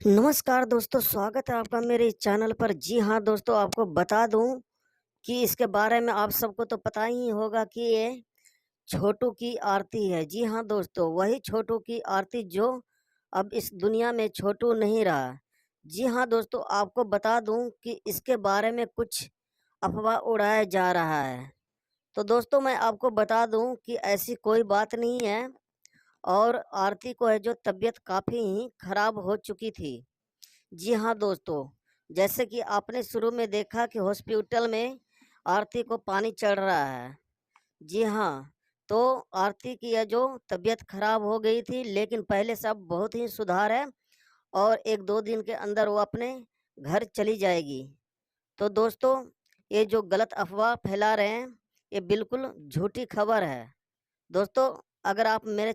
नमस्कार दोस्तों, स्वागत है आपका मेरे इस चैनल पर। जी हाँ दोस्तों, आपको बता दूं कि इसके बारे में आप सबको तो पता ही होगा कि ये छोटू की आरती है। जी हाँ दोस्तों, वही छोटू की आरती जो अब इस दुनिया में छोटू नहीं रहा। जी हाँ दोस्तों, आपको बता दूं कि इसके बारे में कुछ अफवाह उड़ाया जा रहा है। तो दोस्तों, मैं आपको बता दूं कि ऐसी कोई बात नहीं है। और आरती को है जो तबीयत काफ़ी ही खराब हो चुकी थी। जी हाँ दोस्तों, जैसे कि आपने शुरू में देखा कि हॉस्पिटल में आरती को पानी चढ़ रहा है। जी हाँ, तो आरती की ये जो तबीयत खराब हो गई थी, लेकिन पहले से अब बहुत ही सुधार है और 1-2 दिन के अंदर वो अपने घर चली जाएगी। तो दोस्तों, ये जो गलत अफ़वाह फैला रहे हैं, ये बिल्कुल झूठी खबर है। दोस्तों, अगर आप मेरे